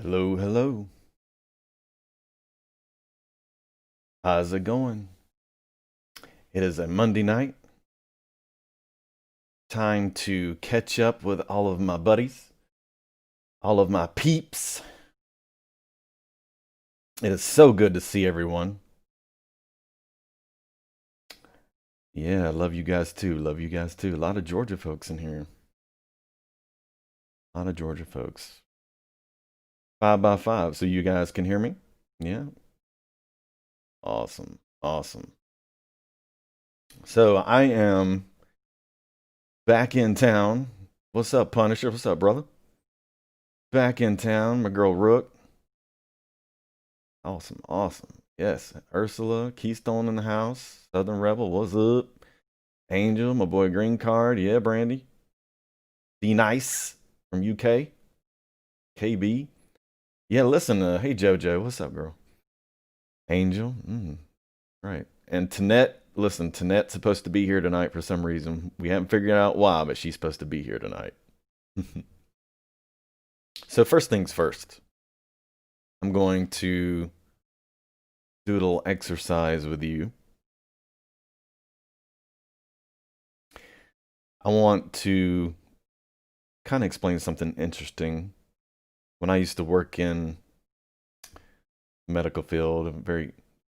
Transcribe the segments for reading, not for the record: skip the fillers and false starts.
Hello, hello. How's it going? It is a Monday night. Time to catch up with all of my buddies, all of my peeps. It is so good to see everyone. Yeah, I love you guys too. Love you guys too. A lot of Georgia folks in here. A lot of Georgia folks. 5x5, so you guys can hear me? Yeah. Awesome. Awesome. So I am back in town. What's up, Punisher? What's up, brother? Back in town, my girl Rook. Awesome, awesome. Yes, Ursula, Keystone in the house. Southern Rebel, what's up? Angel, my boy Green Card. Yeah, Brandy. D Nice from UK. KB. Yeah, listen, hey JoJo, what's up, girl? Angel, right. And Tanette, listen, Tanette's supposed to be here tonight for some reason. We haven't figured out why, but she's supposed to be here tonight. So first things first, I'm going to do a little exercise with you. I want to kind of explain something interesting. When I used to work in the medical field,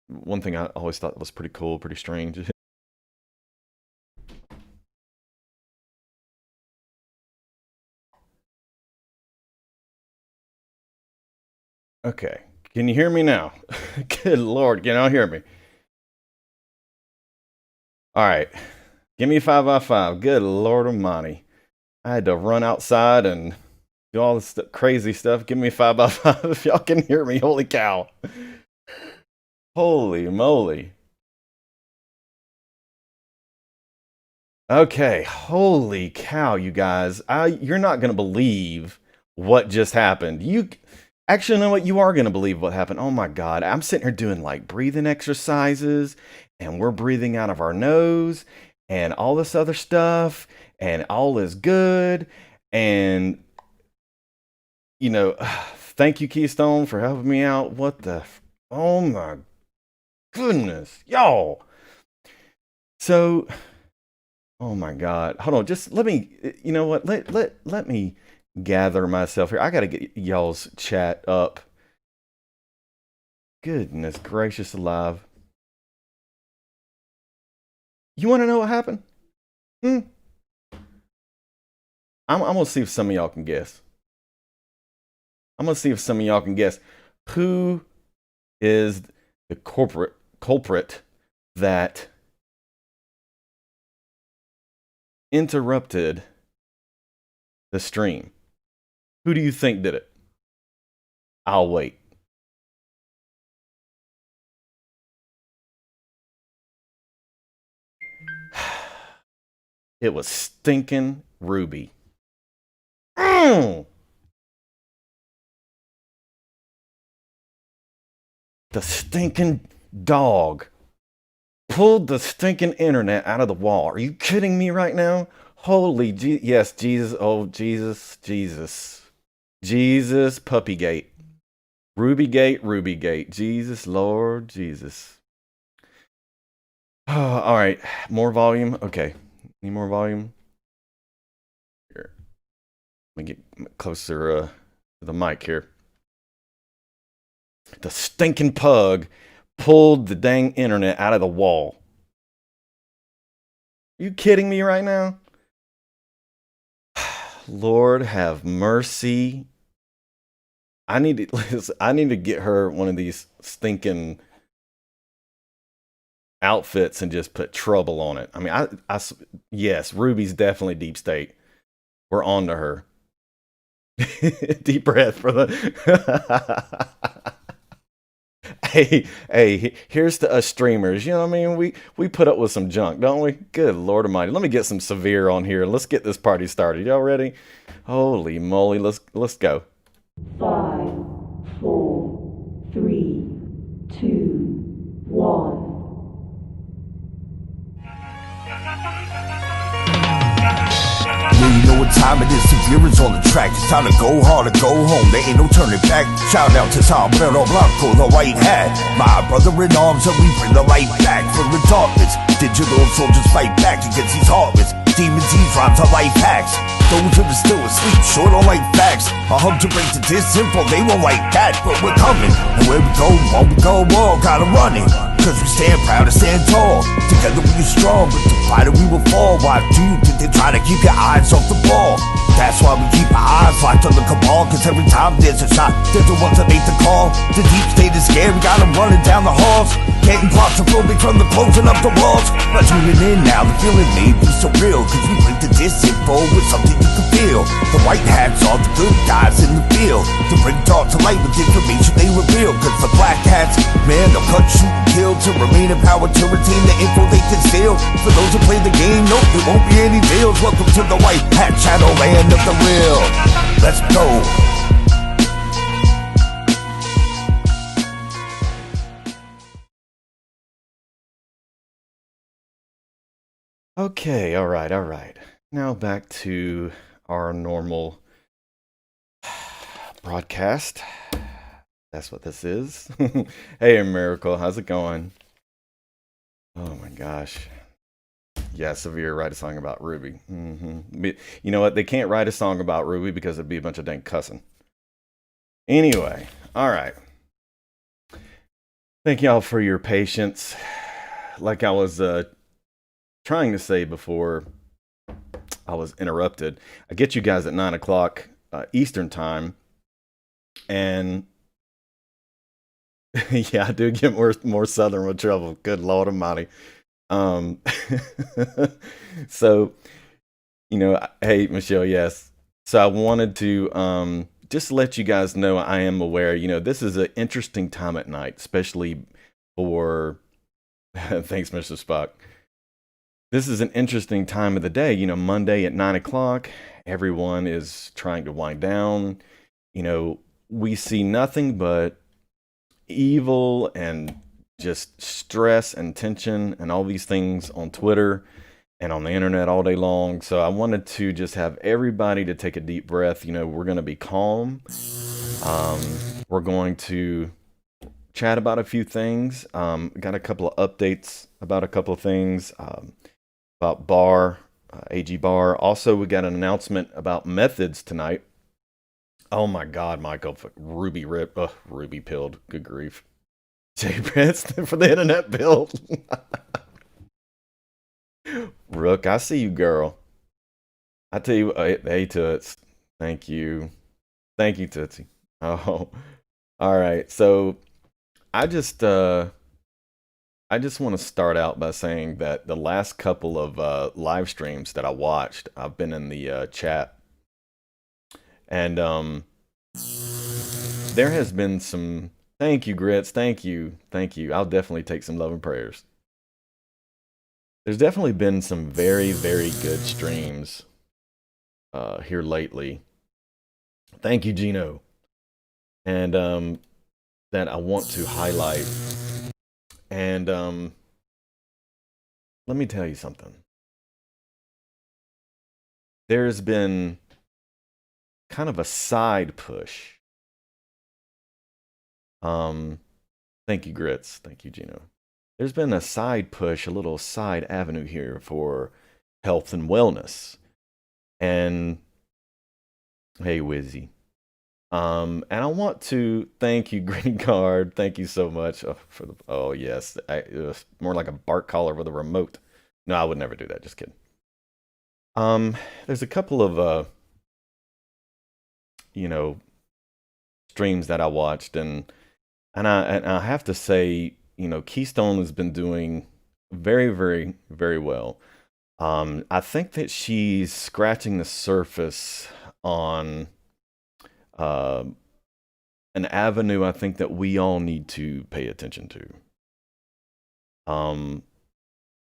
one thing I always thought was pretty cool, pretty strange. Okay, can you hear me now? Good Lord, can y'all hear me? All right, give me 5x5. Good Lord Almighty. I had to run outside and do all this crazy stuff. Give me 5x5 if y'all can hear me. Holy cow. Holy moly. Okay, holy cow, you guys. You're not going to believe what just happened. You actually know what? You are going to believe what happened. Oh my God. I'm sitting here doing like breathing exercises, and we're breathing out of our nose and all this other stuff, and all is good. And, thank you, Keystone, for helping me out. Oh my goodness, y'all. So, oh my God. Hold on. Just let me, you know what? Let me gather myself here. I got to get y'all's chat up. Goodness gracious alive. You want to know what happened? I'm going to see if some of y'all can guess. I'm going to see if some of y'all can guess who is the culprit that interrupted the stream. Who do you think did it? I'll wait. It was stinking Ruby. The stinking dog pulled the stinking internet out of the wall. Are you kidding me right now? Yes, Jesus. Oh, Jesus, Puppygate. Rubygate. Jesus, Lord, Jesus. All right, more volume. Okay, need more volume. Here, let me get closer to the mic here. The stinking pug pulled the dang internet out of the wall. Are you kidding me right now? Lord have mercy. I need to get her one of these stinking outfits and just put trouble on it. I mean, yes, Ruby's definitely deep state. We're on to her. Deep breath for the hey, here's to us streamers. You know what I mean? We put up with some junk, don't we? Good Lord Almighty. Let me get some severe on here. Let's get this party started. Y'all ready? Holy moly, let's go. 5, 4, 3, 2, 1. When you know what time it is severe is on the track. It's time to go hard or go home. There ain't no turning back. Shout out to Sombrero Blanco, the white hat. My brother in arms, and we bring the light back from the darkness. Digital soldiers fight back against these heartless demons. These rhymes are life hacks. Those that are still asleep, sure don't like facts. A hub to break the simple, they won't like that. But we're coming, and where we go, all gotta run it. Cause we stand proud and stand tall. Together we are strong, but divided we will fall. Why do you think they try to keep your eyes off the ball? That's why we keep our eyes locked on the cabal. Cause every time there's a shot, they're the ones that make the call. The deep state is scared, we got them running down the halls. Getting claustrophobic from the closing up the walls. But tuning in now, the feeling may be surreal. Cause we bring the disinfo with something you can feel. The white hats are the good guys in the field. To bring dark to light with information they reveal. Cause the black hats, man, they'll cut, shoot, and kill. To remain in power, to retain the info they can steal. For those who play the game, nope, there won't be any deals. Welcome to the white hat channel, land of the real. Let's go. Okay, all right. Now back to our normal broadcast. That's what this is. Hey, Miracle, how's it going? Oh my gosh. Yeah, Severe, write a song about Ruby. But you know what? They can't write a song about Ruby because it'd be a bunch of dang cussing. Anyway, all right. Thank y'all for your patience. Like I was trying to say before I was interrupted, I get you guys at 9 o'clock Eastern time, and yeah, I do get more Southern with trouble. Good Lord Almighty. So, you know, hey, Michelle, yes. So I wanted to just let you guys know I am aware, you know, this is an interesting time at night, especially for, thanks, Mr. Spock. This is an interesting time of the day, you know, Monday at 9 o'clock, everyone is trying to wind down. You know, we see nothing but evil and just stress and tension and all these things on Twitter and on the internet all day long. So I wanted to just have everybody to take a deep breath. You know, we're going to be calm. We're going to chat about a few things. Got a couple of updates about a couple of things about Bar, AG Bar. Also, we got an announcement about methods tonight. Oh my God, Michael, Ruby Rip, Ruby pilled, good grief. Jay Prince for the internet build. Rook, I see you, girl. I tell you, hey Toots, thank you, Tootsie. Oh, all right. So I just want to start out by saying that the last couple of live streams that I watched, I've been in the chat, and there has been some. Thank you, Grits. Thank you. I'll definitely take some love and prayers. There's definitely been some very, very good streams here lately. Thank you, Gino. And that I want to highlight. And let me tell you something. There's been kind of a side push. Thank you, Grits. Thank you, Gino. There's been a side push, a little side avenue here for health and wellness. And hey, Wizzy. And I want to thank you, Green Card. Thank you so much for the. Oh yes, it was more like a bark collar with a remote. No, I would never do that. Just kidding. There's a couple of you know, streams that I watched, and I have to say, you know, Keystone has been doing very, very, very well. I think that she's scratching the surface on an avenue I think that we all need to pay attention to.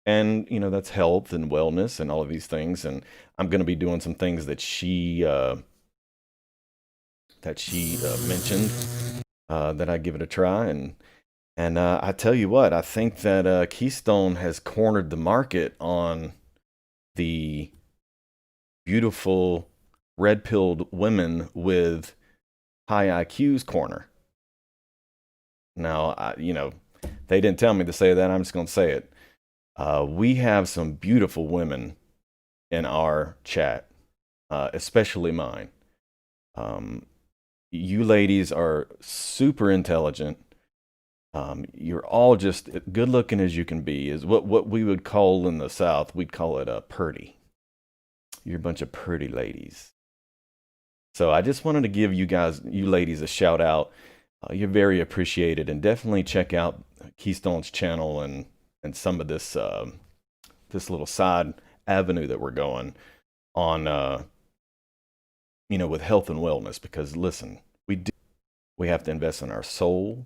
And you know, that's health and wellness and all of these things. And I'm going to be doing some things that she mentioned, that I give it a try. And I tell you what, I think that Keystone has cornered the market on the beautiful red-pilled women with high IQs corner. Now, they didn't tell me to say that. I'm just going to say it. We have some beautiful women in our chat, especially mine. You ladies are super intelligent. You're all just good looking as you can be. Is what we would call in the South, we'd call it a purty. You're a bunch of pretty ladies. So I just wanted to give you ladies, a shout out. You're very appreciated, and definitely check out Keystone's channel and some of this this little side avenue that we're going on, with health and wellness. Because listen, we have to invest in our soul.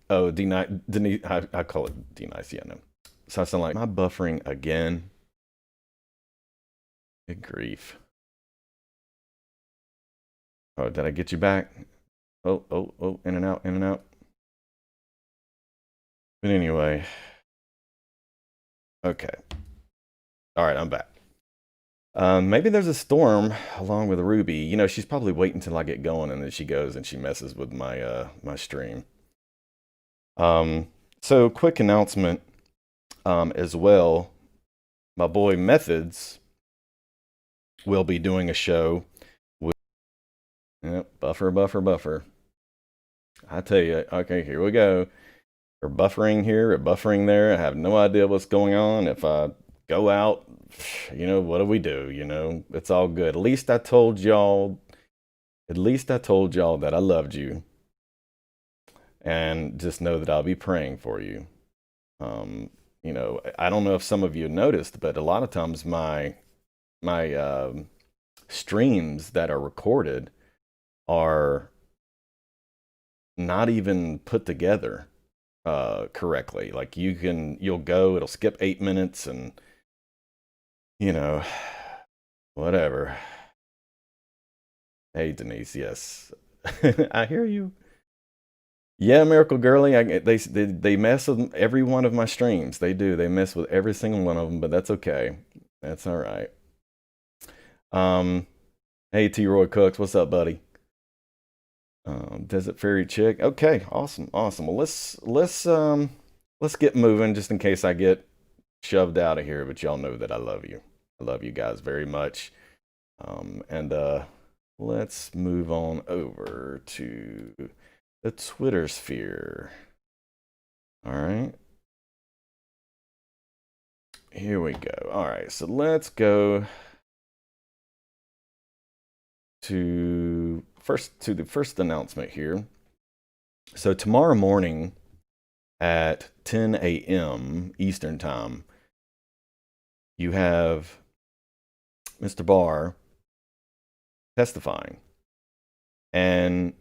Oh, Denise, I call it D-Nice, yeah, no. So I sound like, am I buffering again? Good grief. Oh, did I get you back? Oh, in and out, in and out. But anyway, okay. All right, I'm back. Maybe there's a storm along with Ruby. She's probably waiting till I get going, and then she goes and she messes with my my stream. So quick announcement as well. My boy Methods will be doing a show with buffer. I tell you, okay, here we go. We're buffering here, we're buffering there. I have no idea what's going on. If I go out, what do we do? It's all good. At least I told y'all that I loved you. And just know that I'll be praying for you. I don't know if some of you noticed, but a lot of times my streams that are recorded are not even put together correctly. Like you'll go, it'll skip 8 minutes, and whatever. Hey Denise, yes. I hear you. Yeah, Miracle Girly, they mess with every one of my streams. They do. They mess with every single one of them, but that's okay. That's all right. Hey T Roy Cooks, what's up, buddy? Desert Fairy Chick. Okay, awesome. Well, let's get moving, just in case I get shoved out of here. But y'all know that I love you. I love you guys very much. And let's move on over to the Twitter sphere. All right. Here we go. All right, so let's go to the first announcement here. So tomorrow morning at 10 a.m. Eastern Time, you have Mr. Barr testifying. And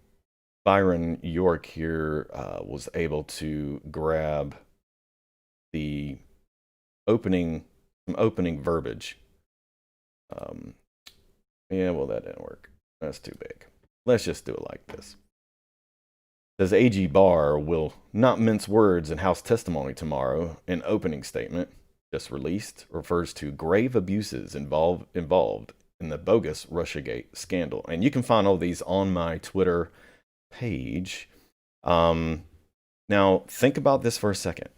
Byron York here was able to grab the opening verbiage. Yeah, well, that didn't work. That's too big. Let's just do it like this. It says AG Barr will not mince words in House testimony tomorrow. An opening statement just released refers to grave abuses involved in the bogus Russiagate scandal. And you can find all these on my Twitter page. Now, think about this for a second.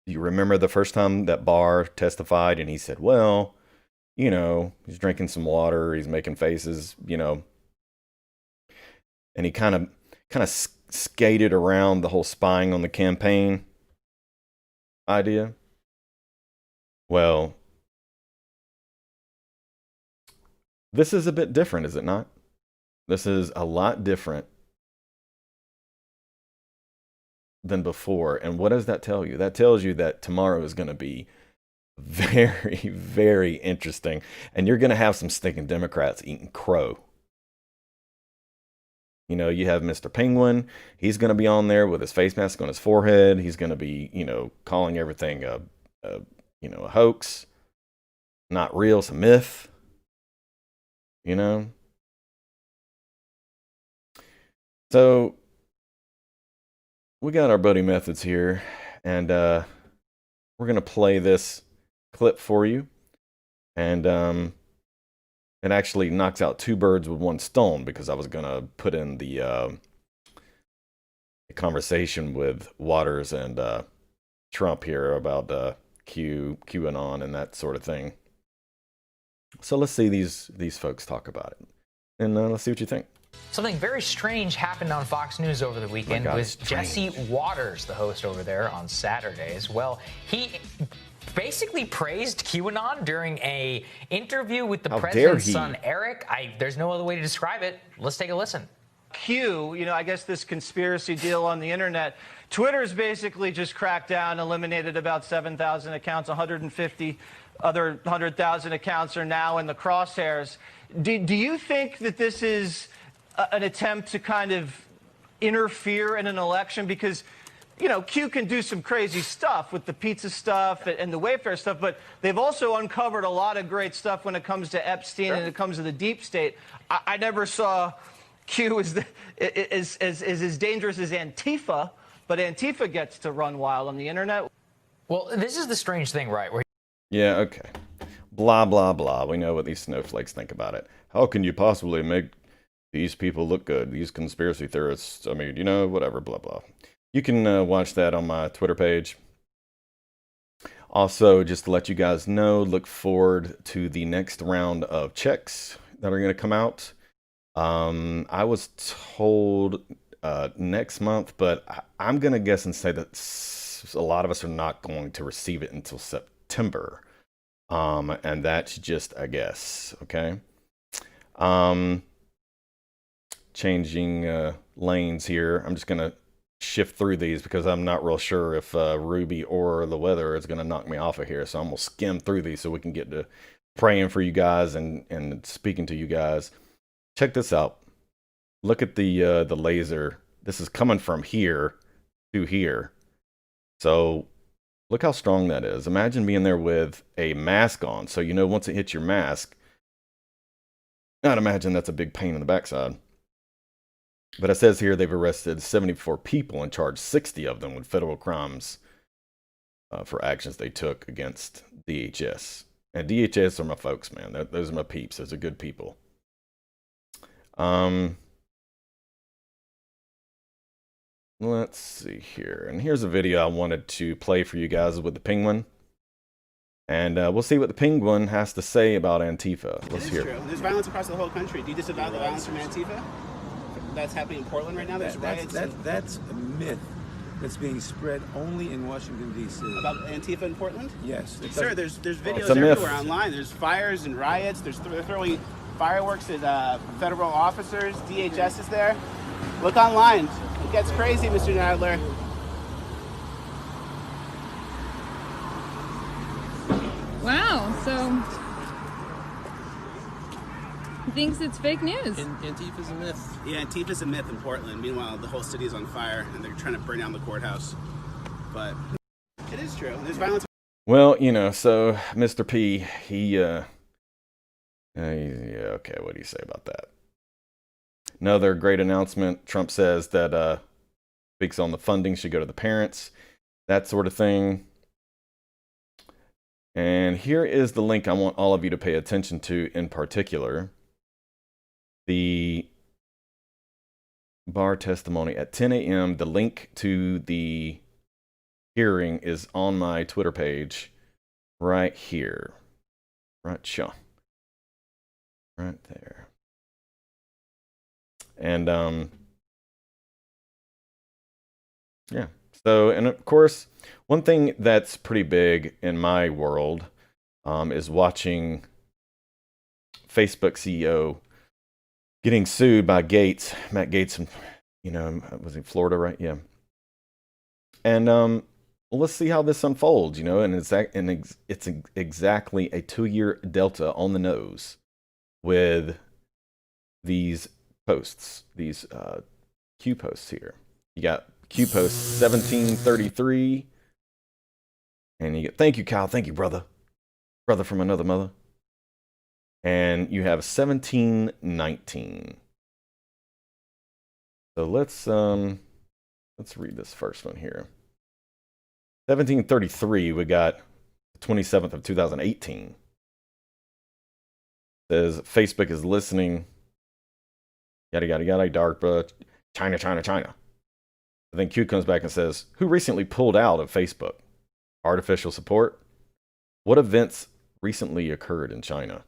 Do you remember the first time that Barr testified and he said, well, he's drinking some water, he's making faces, and he kind of skated around the whole spying on the campaign idea? Well, this is a bit different, is it not? This is a lot different than before. And what does that tell you? That tells you that tomorrow is going to be very, very interesting. And you're going to have some stinking Democrats eating crow. You have Mr. Penguin. He's going to be on there with his face mask on his forehead. He's going to be, calling everything a hoax, not real, it's a myth. So we got our buddy Methods here, and we're going to play this clip for you. And it actually knocks out two birds with one stone, because I was going to put in the conversation with Waters and Trump here about QAnon and that sort of thing. So let's see these folks talk about it, and let's see what you think. Something very strange happened on Fox News over the weekend with Jesse Waters, the host over there on Saturdays. Well, he basically praised QAnon during a interview with the president's son, Eric. There's no other way to describe it. Let's take a listen. Q, I guess this conspiracy deal on the internet, Twitter's basically just cracked down, eliminated about 7,000 accounts, 150 other 100,000 accounts are now in the crosshairs. Do you think that this is an attempt to kind of interfere in an election? Because, Q can do some crazy stuff with the pizza stuff and the Wayfair stuff, but they've also uncovered a lot of great stuff when it comes to Epstein and it comes to the deep state. I never saw Q is as dangerous as Antifa, but Antifa gets to run wild on the internet. Well, this is the strange thing, right? Yeah, okay. Blah, blah, blah. We know what these snowflakes think about it. How can you possibly make these people look good? These conspiracy theorists, I mean, whatever, blah, blah. You can watch that on my Twitter page. Also, just to let you guys know, look forward to the next round of checks that are going to come out. I was told next month, but I'm going to guess and say that a lot of us are not going to receive it until September. And that's just a guess, okay? Changing lanes here. I'm just going to shift through these because I'm not real sure if Ruby or the weather is going to knock me off of here. So I'm going to skim through these so we can get to praying for you guys and speaking to you guys. Check this out. Look at the laser. This is coming from here to here. So look how strong that is. Imagine being there with a mask on. So once it hits your mask, I'd imagine that's a big pain in the backside. But it says here they've arrested 74 people and charged 60 of them with federal crimes for actions they took against DHS. And DHS are my folks, man. Those are my peeps. Those are good people. Let's see here. And here's a video I wanted to play for you guys with the penguin. And we'll see what the penguin has to say about Antifa. Let's hear. True. There's violence across the whole country. Do you disavow the violence from Antifa? That's happening in Portland right now. There's riots. That's a myth that's being spread only in Washington, D.C. About Antifa in Portland? Yes. Sir, there's videos everywhere online. There's fires and riots. They're throwing fireworks at federal officers. DHS is there. Look online. It gets crazy, Mr. Nadler. Wow, so he thinks it's fake news. Antifa's a myth. Yeah, Antifa's a myth in Portland. Meanwhile, the whole city is on fire, and they're trying to burn down the courthouse. But it is true. There's violence. Well, so Mr. P, yeah, okay, what do you say about that? Another great announcement. Trump says that speaks on the funding should go to the parents, that sort of thing. And here is the link I want all of you to pay attention to in particular. The bar testimony at 10 a.m. The link to the hearing is on my Twitter page right here. Right there. And yeah. So, and of course, one thing that's pretty big in my world is watching Facebook CEO getting sued by Gates, Matt Gates, was in Florida, right? Yeah. And well, let's see how this unfolds, and it's exactly a 2-year delta on the nose with these posts, these Q posts here. You got Q post 1733, and you get, thank you, Kyle, thank you, brother from another mother. And you have 1719. So let's read this first one here. 1733, we got 27th of 2018. Says Facebook is listening. Yada, yada, yada, DARPA, China, China, China. Then Q comes back and says, who recently pulled out of Facebook? Artificial support? What events recently occurred in China?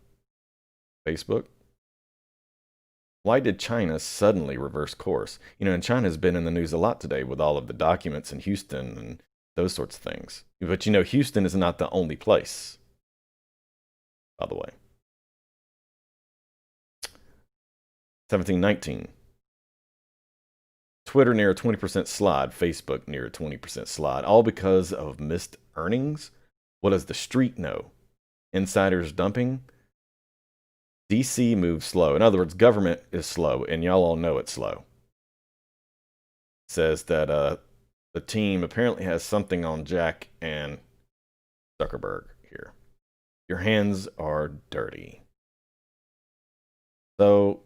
Facebook? Why did China suddenly reverse course? You know, and China's been in the news a lot today with all of the documents in Houston and those sorts of things. But you know, Houston is not the only place, by the way. 1719. Twitter near a 20% slide, Facebook near a 20% slide, all because of missed earnings. What does the street know? Insiders dumping? DC moves slow. In other words, government is slow, and y'all all know it's slow. It says that the team apparently has something on Jack and Zuckerberg here. Your hands are dirty. So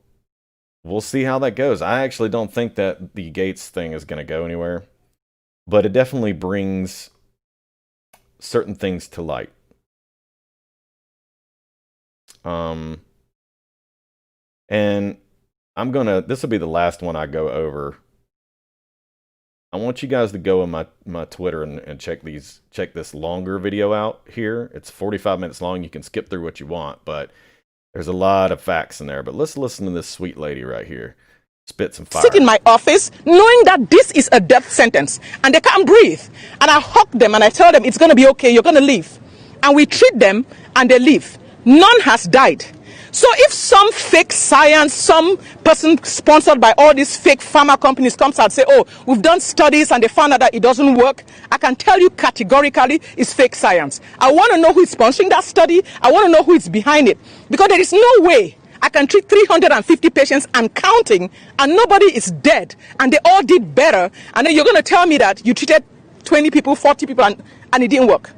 we'll see how that goes. I actually don't think that the Gates thing is going to go anywhere, but it definitely brings certain things to light. And this will be the last one I go over. I want you guys to go on my Twitter and check this longer video out here. It's 45 minutes long. You can skip through what you want, but there's a lot of facts in there. But let's listen to this sweet lady right here. Spit some fire. Sit in my office knowing that this is a death sentence and they can't breathe. And I hug them and I tell them it's going to be okay, you're going to live. And we treat them and they live. None has died. So if some fake science, some person sponsored by all these fake pharma companies comes out and say, oh, we've done studies and they found out that it doesn't work, I can tell you categorically it's fake science. I want to know who is sponsoring that study. I want to know who is behind it. Because there is no way I can treat 350 patients and counting and nobody is dead and they all did better. And then you're going to tell me that you treated 20 people, 40 people and it didn't work.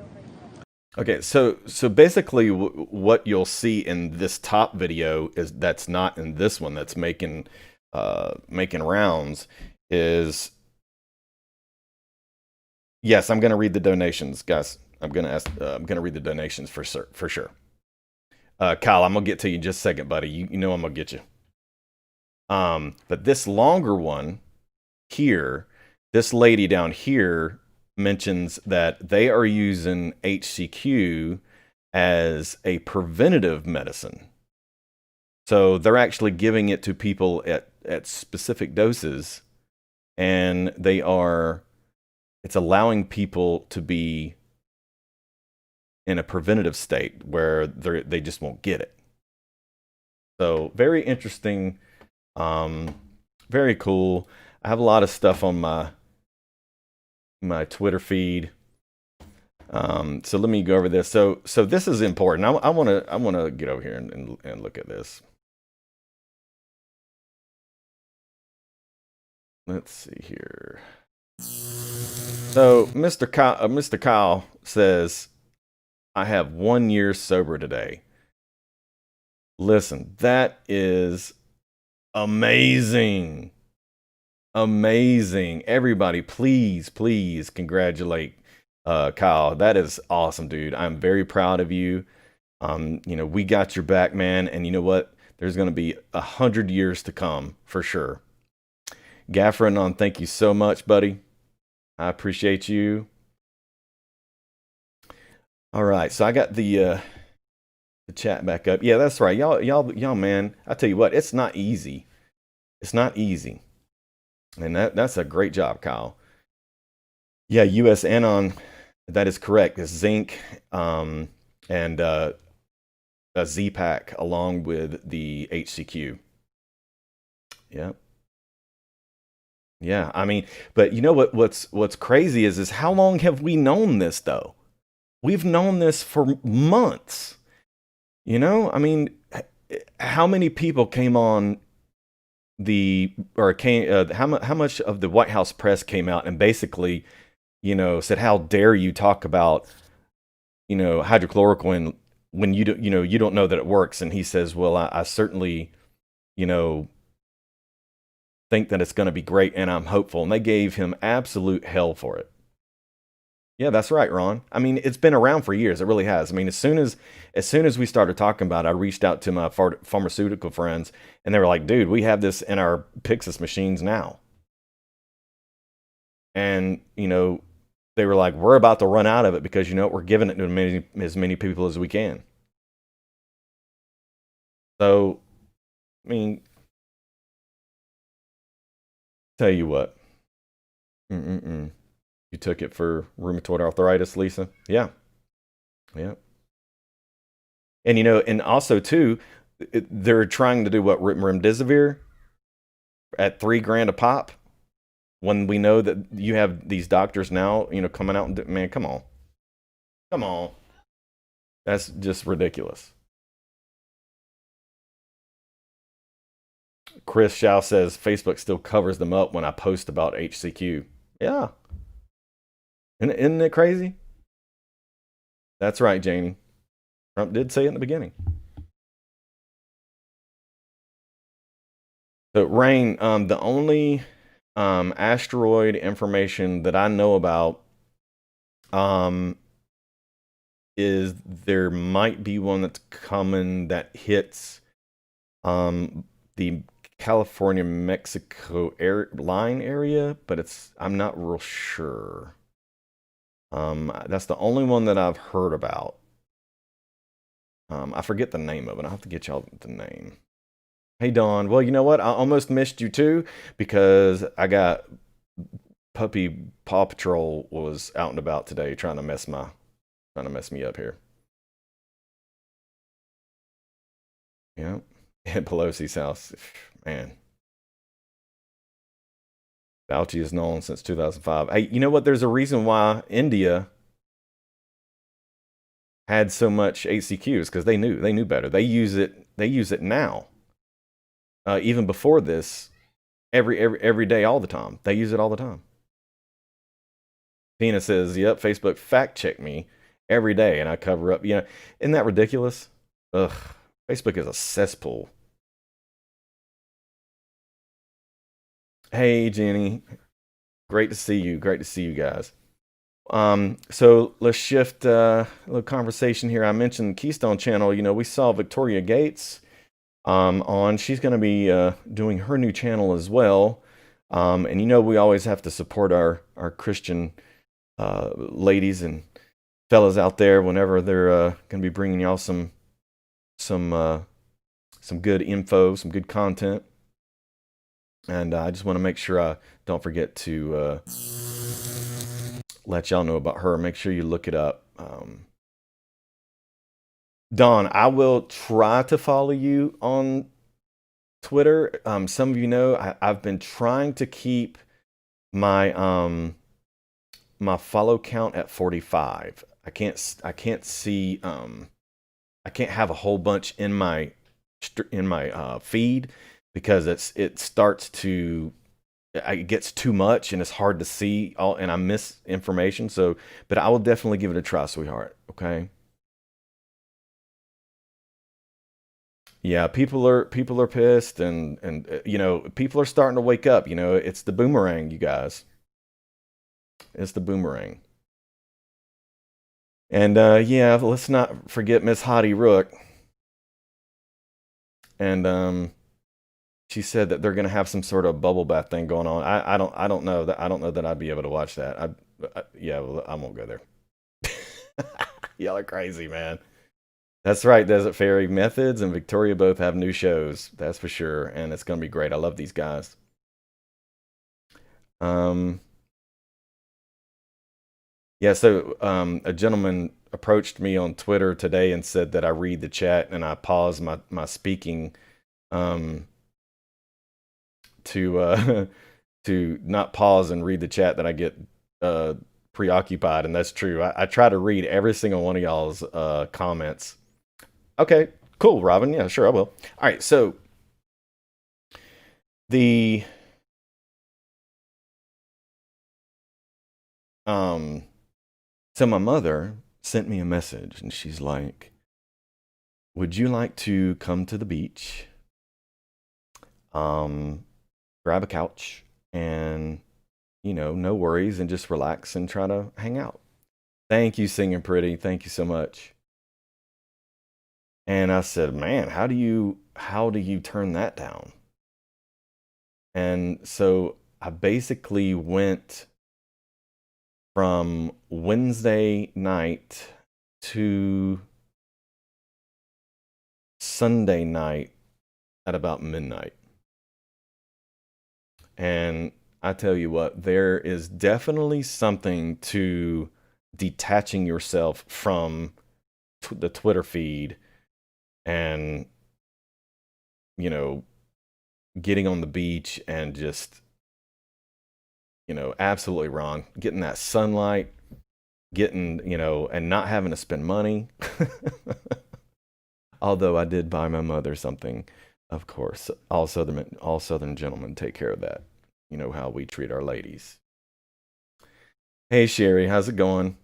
Okay, so basically what you'll see in this top video is that's not in this one that's making rounds is, yes, I'm going to read the donations, guys. I'm going to read the donations for sure. Kyle, I'm going to get to you in just a second, buddy. You know I'm going to get you. But this longer one here, this lady down here mentions that they are using HCQ as a preventative medicine. So they're actually giving it to people at specific doses, and it's allowing people to be in a preventative state where they just won't get it. So very interesting, very cool. I have a lot of stuff on my Twitter feed. So let me go over this. So this is important. I want to get over here and look at this. Let's see here. So Mr. Kyle says, I have 1 year sober today. Listen, that is amazing. Amazing. Everybody, please congratulate Kyle. That is awesome, dude. I'm very proud of you. We got your back, man. And you know what? There's going to be 100 years to come for sure. Gaffranon, thank you so much, buddy. I appreciate you. All right, so I got the chat back up. Yeah, that's right. Y'all, man. I tell you what, it's not easy. It's not easy. And that's a great job, Kyle. Yeah, US Anon, that is correct. It's zinc and a Z-Pack along with the HCQ. Yep. Yeah, I mean, but you know what's crazy is how long have we known this though? We've known this for months. I mean, how many people came on how much of the White House press came out and basically, said, how dare you talk about, hydrochloroquine when you don't know that it works. And he says, well, I certainly, think that it's going to be great and I'm hopeful. And they gave him absolute hell for it. Yeah, that's right, Ron. I mean, it's been around for years. It really has. I mean, as soon as we started talking about it, I reached out to my pharmaceutical friends, and they were like, "Dude, we have this in our Pyxis machines now." And they were like, "We're about to run out of it because we're giving it to as many people as we can." So, I mean, tell you what. Mm-mm-mm. You took it for rheumatoid arthritis, Lisa? Yeah. Yeah. And also too, they're trying to do what, remdesivir at $3,000 a pop, when we know that you have these doctors now, coming out and man, come on, that's just ridiculous. Chris Shaw says Facebook still covers them up when I post about HCQ. Yeah, isn't it crazy? That's right, Janie. Trump did say it in the beginning. So, Rain, the only asteroid information that I know about is there might be one that's coming that hits the California Mexico line area, but I'm not real sure. That's the only one that I've heard about. I forget the name of it. I'll have to get y'all the name. Hey Dawn. Well, you know what? I almost missed you too, because I got puppy Paw Patrol was out and about today trying to mess me up here. Yeah. At Pelosi's house. Man. Fauci is known since 2005. Hey, you know what? There's a reason why India had so much HCQs, because they knew better. They use it now. Even before this, every day, all the time. They use it all the time. Tina says, "Yep, Facebook fact check me every day, and I cover up." Isn't that ridiculous? Ugh, Facebook is a cesspool. Hey, Jenny, great to see you. Great to see you guys. So let's shift a little conversation here. I mentioned the Keystone Channel. We saw Victoria Gates on. She's going to be doing her new channel as well. And we always have to support our Christian ladies and fellas out there whenever they're going to be bringing y'all some good info, some good content. And I just want to make sure I don't forget to let y'all know about her. Make sure you look it up. Dawn, I will try to follow you on Twitter. Some of you know I've been trying to keep my my follow count at 45. I can't see I can't have a whole bunch in my feed, because it starts to it gets too much and it's hard to see all, and I miss information. So, but I will definitely give it a try, sweetheart. Okay. Yeah, people are pissed, and people are starting to wake up. It's the boomerang, you guys. It's the boomerang. And yeah, let's not forget Miss Hottie Rook. And she said that they're going to have some sort of bubble bath thing going on. I don't know that I'd be able to watch that. Yeah, well, I won't go there. Y'all are crazy, man. That's right, Desert Fairy. Methods and Victoria both have new shows. That's for sure, and it's going to be great. I love these guys. Yeah, so a gentleman approached me on Twitter today and said that I read the chat, and I pause my speaking to to not pause and read the chat, that I get preoccupied. And that's true. I try to read every single one of y'all's comments. Okay, cool, Robin. Yeah, sure, I will. All right, so so my mother sent me a message, and she's like, "Would you like to come to the beach? Grab a couch and, no worries, and just relax and try to hang out." Thank you, Singing Pretty. Thank you so much. And I said, man, how do you turn that down? And so I basically went from Wednesday night to Sunday night at about midnight. And I tell you what, there is definitely something to detaching yourself from the Twitter feed and, you know, getting on the beach and just, absolutely wrong. Getting that sunlight, getting, and not having to spend money. Although I did buy my mother something, of course. All Southern gentlemen take care of that. You know how we treat our ladies. Hey Sherry, how's it going?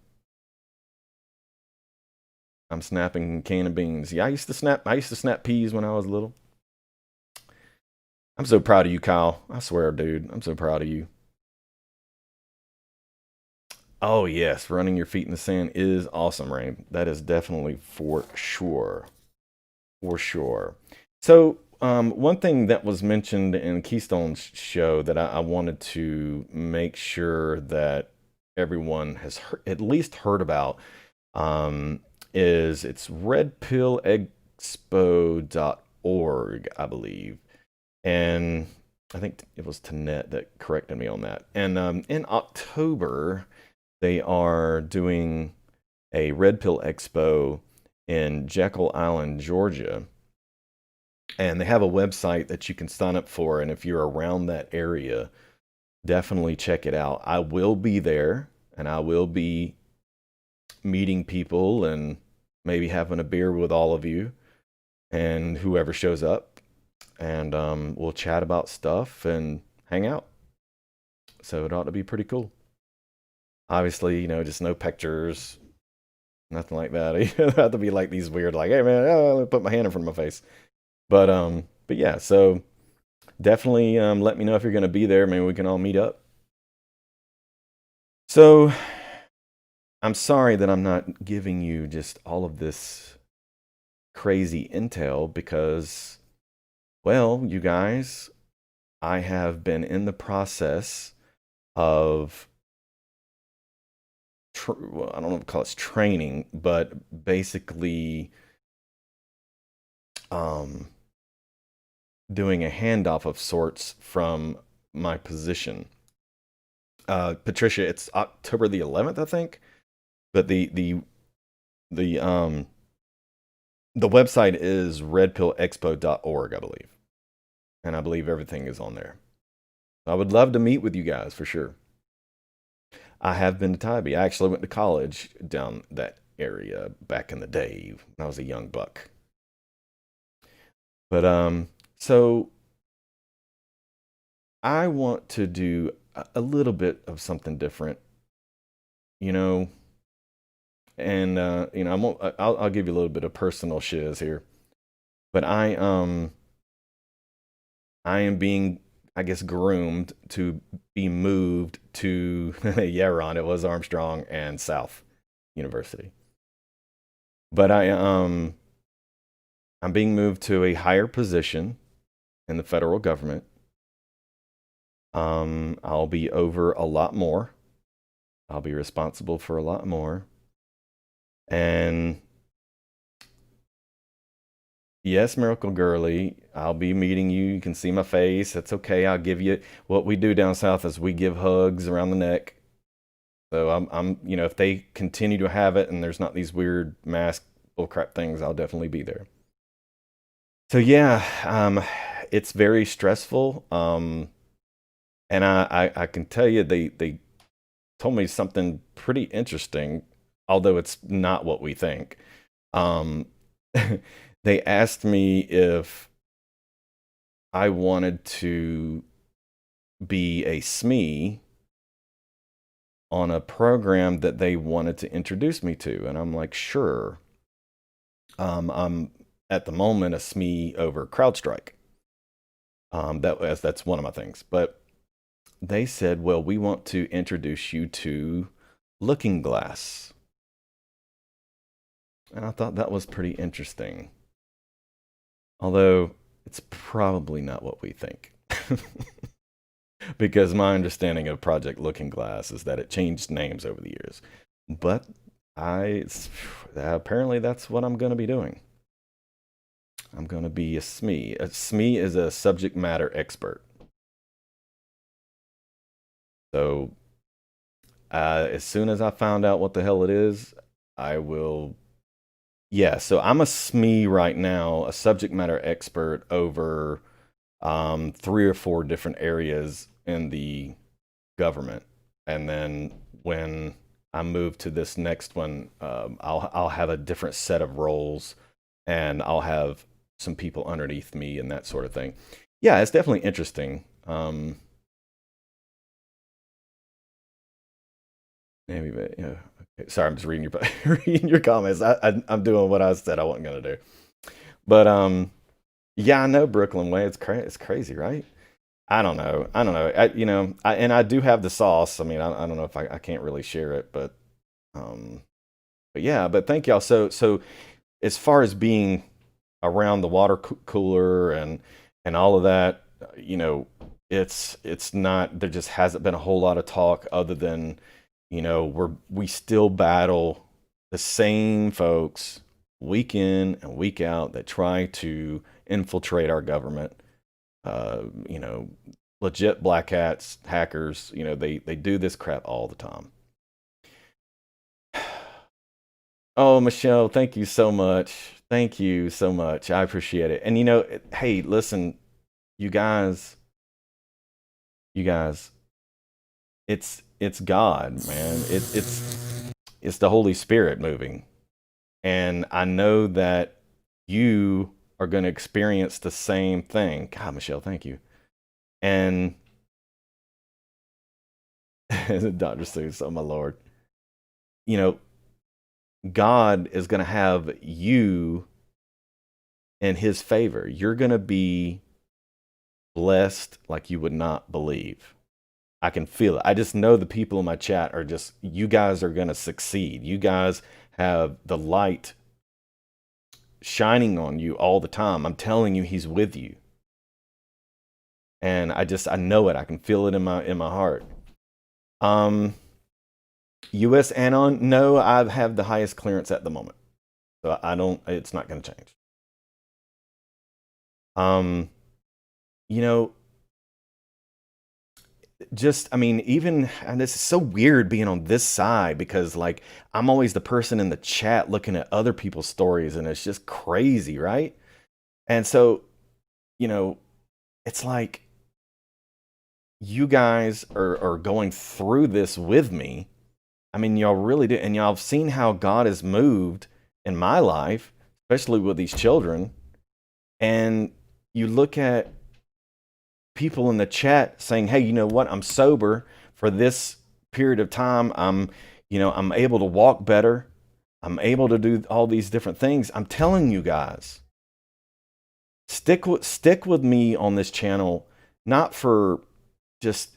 I'm snapping a can of beans. Yeah, I used to snap peas when I was little. I'm so proud of you, Kyle. I swear, dude. I'm so proud of you. Oh yes, running your feet in the sand is awesome, Rain. That is definitely for sure. For sure. So, one thing that was mentioned in Keystone's show that I wanted to make sure that everyone has at least heard about is it's redpillexpo.org, I believe. And I think it was Tanet that corrected me on that. And in October, they are doing a Red Pill Expo in Jekyll Island, Georgia. And they have a website that you can sign up for. And if you're around that area, definitely check it out. I will be there and I will be meeting people and maybe having a beer with all of you and whoever shows up. And we'll chat about stuff and hang out. So it ought to be pretty cool. Obviously, just no pictures, nothing like that. You don't have to be like these weird, like, hey man, let me put my hand in front of my face. But yeah, so definitely let me know if you're gonna be there. Maybe we can all meet up. So I'm sorry that I'm not giving you just all of this crazy intel because, well, you guys, I have been in the process of well, I don't know if call it training, but basically doing a handoff of sorts from my position. Patricia, it's October the 11th, I think, but the website is redpillexpo.org, I believe, and I believe everything is on there. I would love to meet with you guys for sure. I have been to Tybee. I actually went to college down that area back in the day when I was a young buck. But so I want to do a little bit of something different, and I'll give you a little bit of personal shiz here, but I am being, I guess, groomed to be moved to yeah, Ron, it was Armstrong and South University. But I'm being moved to a higher position in the federal government. I'll be over a lot more. I'll be responsible for a lot more. And yes, Miracle Girly, I'll be meeting you. You can see my face. That's okay. I'll give you what we do down south is we give hugs around the neck. So I'm if they continue to have it and there's not these weird mask bullcrap things, I'll definitely be there. So yeah, it's very stressful. And I can tell you they told me something pretty interesting, although it's not what we think. They asked me if I wanted to be a SME on a program that they wanted to introduce me to. And I'm like, sure. I'm at the moment a SME over CrowdStrike. That's one of my things. But they said, well, we want to introduce you to Looking Glass. And I thought that was pretty interesting. Although it's probably not what we think. Because my understanding of Project Looking Glass is that it changed names over the years. But apparently that's what I'm going to be doing. I'm going to be a SME. A SME is a subject matter expert. So as soon as I found out what the hell it is, I will. Yeah, so I'm a SME right now, a subject matter expert over 3 or 4 different areas in the government. And then when I move to this next one, I'll have a different set of roles, and I'll have some people underneath me and that sort of thing. Yeah, it's definitely interesting. Maybe, but yeah. Okay. Sorry, I'm just reading your reading your comments. I'm doing what I said I wasn't gonna do. But yeah, I know Brooklyn Way. It's crazy, right? I don't know. And I do have the sauce. I mean, I don't know if I can't really share it, but yeah. But thank y'all. So as far as being around the water cooler and all of that, it's not. There just hasn't been a whole lot of talk other than, we still battle the same folks week in and week out that try to infiltrate our government. Legit black hats, hackers, they do this crap all the time. Oh, Michelle, thank you so much. Thank you so much. I appreciate it. And hey, listen, you guys, it's God, man. It's the Holy Spirit moving. And I know that you are going to experience the same thing. God, Michelle, thank you. And Dr. Seuss, oh my Lord. God is going to have you in his favor. You're going to be blessed like you would not believe. I can feel it. I just know the people in my chat are just, you guys are going to succeed. You guys have the light shining on you all the time. I'm telling you, he's with you. And I know it. I can feel it in my heart. US Anon, no, I have the highest clearance at the moment. So it's not going to change. Even, and this is so weird being on this side because I'm always the person in the chat looking at other people's stories, and it's just crazy, right? And so, it's like you guys are going through this with me. I mean, y'all really do. And y'all have seen how God has moved in my life, especially with these children. And you look at people in the chat saying, hey, you know what? I'm sober for this period of time. I'm able to walk better. I'm able to do all these different things. I'm telling you guys, stick with me on this channel, not for just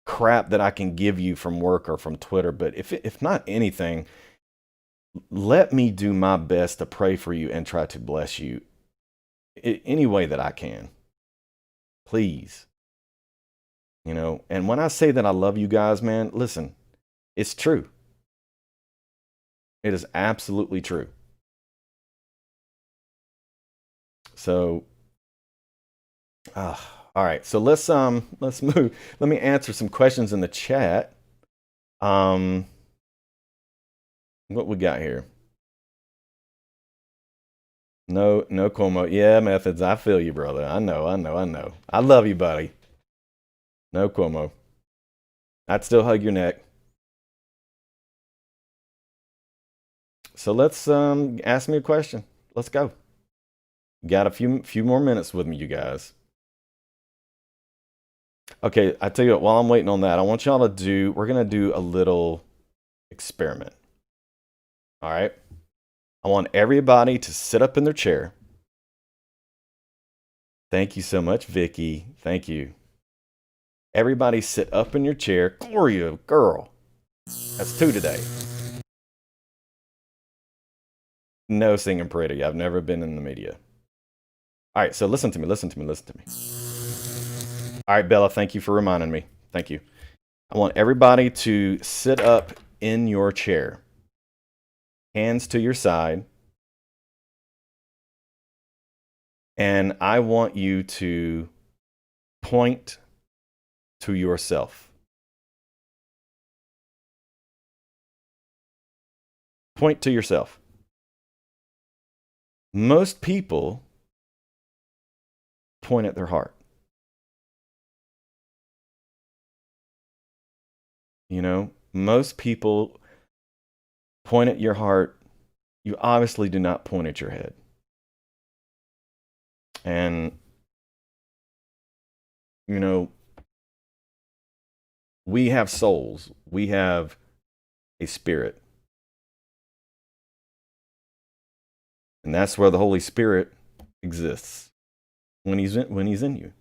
crap that I can give you from work or from Twitter, but if not anything, let me do my best to pray for you and try to bless you any way that I can. Please. And when I say that I love you guys, man, listen, it's true. It is absolutely true. So, all right, so let's move. Let me answer some questions in the chat. What we got here? No Cuomo. Yeah, Methods. I feel you, brother. I know. I love you, buddy. No Cuomo. I'd still hug your neck. So let's ask me a question. Let's go. Got a few more minutes with me, you guys. Okay, I tell you what, while I'm waiting on that, I want y'all to we're going to do a little experiment. All right? I want everybody to sit up in their chair. Thank you so much, Vicky. Thank you. Everybody sit up in your chair. Gloria, girl. That's 2 today. No singing pretty. I've never been in the media. All right, so listen to me. All right, Bella, thank you for reminding me. Thank you. I want everybody to sit up in your chair, hands to your side, and I want you to point to yourself. Point to yourself. Most people point at their heart. You know, most people point at your heart. You obviously do not point at your head. And, you know, we have souls. We have a spirit. And that's where the Holy Spirit exists, when he's in you.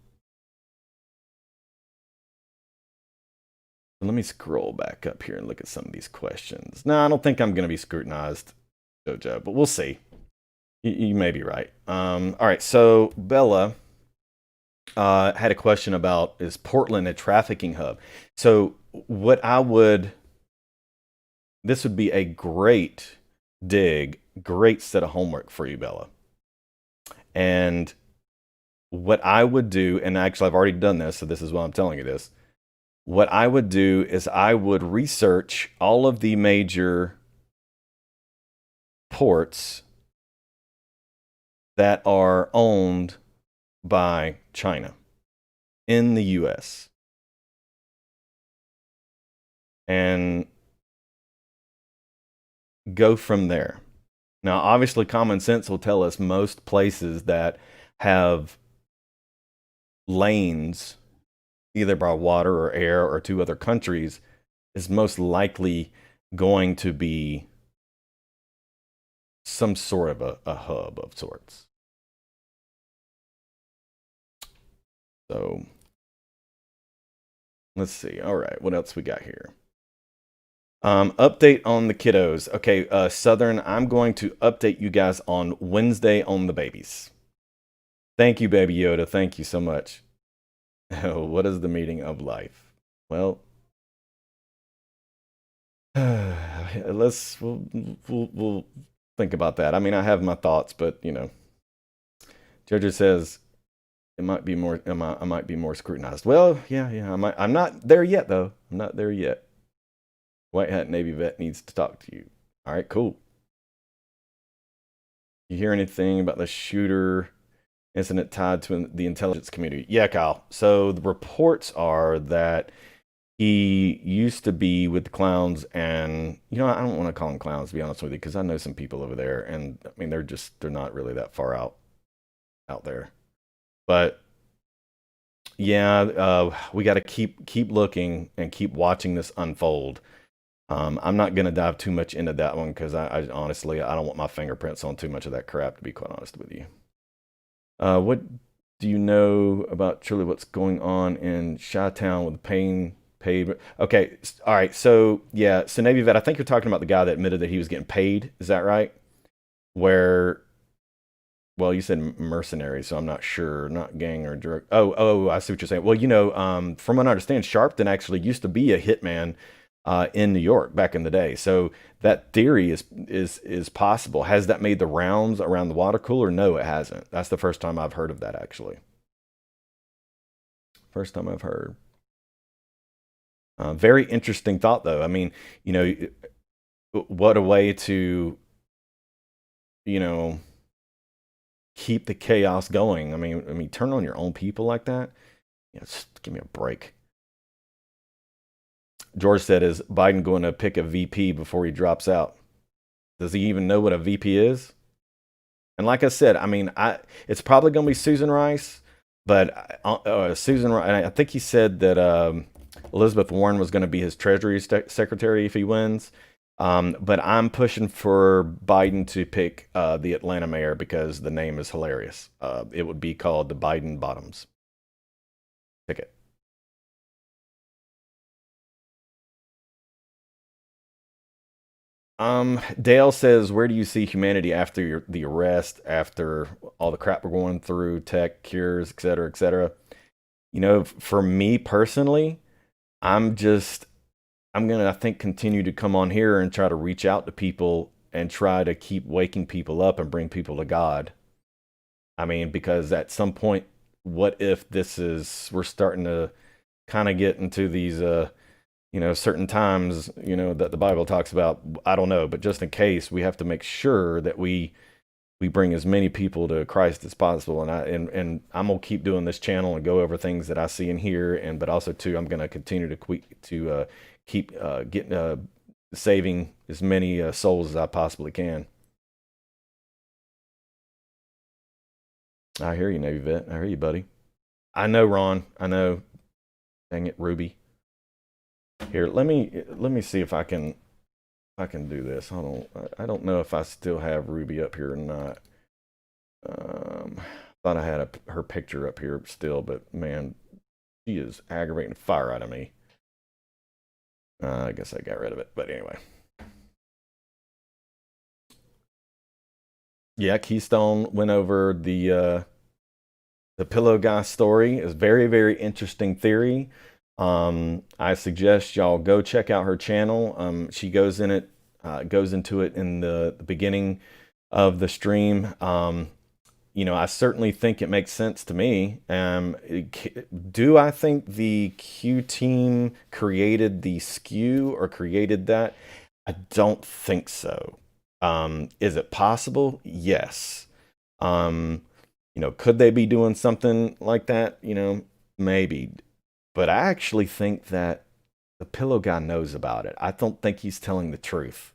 Let me scroll back up here and look at some of these questions. No, I don't think I'm going to be scrutinized, Jojo, but we'll see. You may be right. All right, so Bella had a question about, is Portland a trafficking hub? So this would be a great great set of homework for you, Bella. And what I would do, and actually I've already done this, so this is why I'm telling you this. What I would do is I would research all of the major ports that are owned by China in the US. And go from there. Now, obviously, common sense will tell us most places that have lanes, either by water or air or to other countries, is most likely going to be some sort of a hub of sorts. So, let's see. All right, what else we got here? Update on the kiddos. Okay, Southern, I'm going to update you guys on Wednesday on the babies. Thank you, Baby Yoda. Thank you so much. What is the meaning of life? Well, we'll think about that. I mean, I have my thoughts, but you know, Jojo says it might be more. I might be more scrutinized. Well, yeah. I'm not there yet, though. I'm not there yet. White Hat Navy vet needs to talk to you. All right, cool. You hear anything about the shooter incident tied to the intelligence community? Yeah, Kyle. So the reports are that he used to be with the clowns, and you know, I don't want to call them clowns, to be honest with you, because I know some people over there, and I mean, they're not really that far out there. But yeah, we got to keep looking and keep watching this unfold. I'm not going to dive too much into that one because I honestly, I don't want my fingerprints on too much of that crap, to be quite honest with you. What do you know about truly what's going on in Chi-Town with paid? Okay, all right. So yeah, so Navy vet, I think you're talking about the guy that admitted that he was getting paid. Is that right? Well, you said mercenary, so I'm not sure. Not gang or drug. Oh, I see what you're saying. Well, you know, from what I understand, Sharpton actually used to be a hitman in New York back in the day. So that theory is possible. Has that made the rounds around the water cooler? No, it hasn't. That's the first time I've heard of that, actually. First time I've heard. Very interesting thought, though. I mean, you know, what a way to, you know, keep the chaos going. I mean, turn on your own people like that. Yeah, just give me a break. George said, is Biden going to pick a VP before he drops out? Does he even know what a VP is? And like I said, I mean, it's probably going to be Susan Rice, but Susan Rice, I think he said that Elizabeth Warren was going to be his Treasury Secretary if he wins. But I'm pushing for Biden to pick the Atlanta mayor because the name is hilarious. It would be called the Biden Bottoms. Pick it. Dale says, where do you see humanity after the arrest, after all the crap we're going through, tech, cures, et cetera, et cetera? You know, for me personally, I'm going to, I think, continue to come on here and try to reach out to people and try to keep waking people up and bring people to God. I mean, because at some point, what if we're starting to kind of get into these, certain times, that the Bible talks about. I don't know, but just in case, we have to make sure that we bring as many people to Christ as possible. And I'm gonna keep doing this channel and go over things that I see and hear, but also too, I'm gonna continue to keep getting saving as many souls as I possibly can. I hear you, Navy vet. I hear you, buddy. I know, Ron. I know. Dang it, Ruby. Here, let me see if I can do this. Hold on. I don't know if I still have Ruby up here or not. Thought I had her picture up here still, but man, she is aggravating the fire out of me. I guess I got rid of it, but anyway. Yeah, Keystone went over the pillow guy story. It's very, very interesting theory. I suggest y'all go check out her channel. She goes into it in the beginning of the stream. I certainly think it makes sense to me. Do I think the Q team created the skew or created that? I don't think so. Is it possible? Yes. Could they be doing something like that? Maybe. But I actually think that the pillow guy knows about it. I don't think he's telling the truth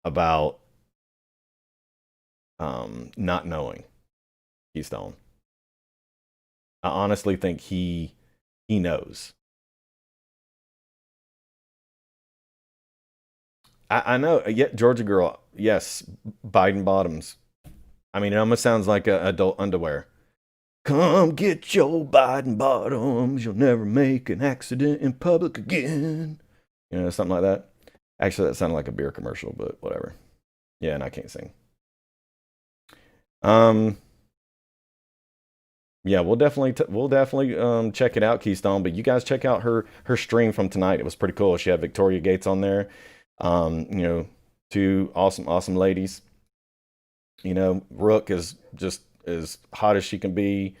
about not knowing Keystone. I honestly think he knows. I know. Yeah, Georgia girl. Yes, Biden bottoms. I mean, it almost sounds like adult underwear. Come get your Biden bottoms. You'll never make an accident in public again. Something like that. Actually, that sounded like a beer commercial, but whatever. Yeah, and I can't sing. Yeah, we'll definitely check it out, Keystone. But you guys check out her stream from tonight. It was pretty cool. She had Victoria Gates on there. Two awesome ladies. Rook is just as hot as she can be.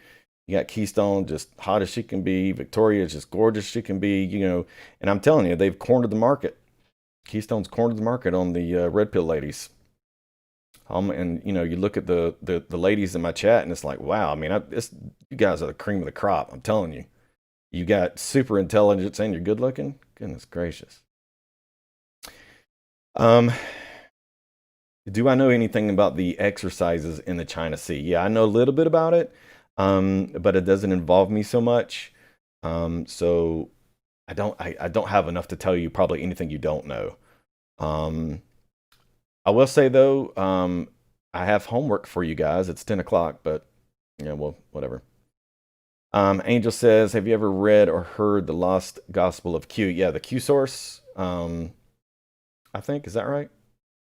You got Keystone, just hot as she can be. Victoria is just gorgeous as she can be. And I'm telling you, they've cornered the market. Keystone's cornered the market on the red pill ladies. And you look at the ladies in my chat, and it's like, wow. I mean, you guys are the cream of the crop. I'm telling you. You got super intelligence and you're good looking. Goodness gracious. Do I know anything about the exercises in the China Sea? Yeah, I know a little bit about it, but it doesn't involve me so much. So I don't have enough to tell you probably anything you don't know. I will say though, I have homework for you guys. It's 10 o'clock, but well, whatever. Angel says, have you ever read or heard the Lost Gospel of Q? Yeah, the Q source. I think, is that right?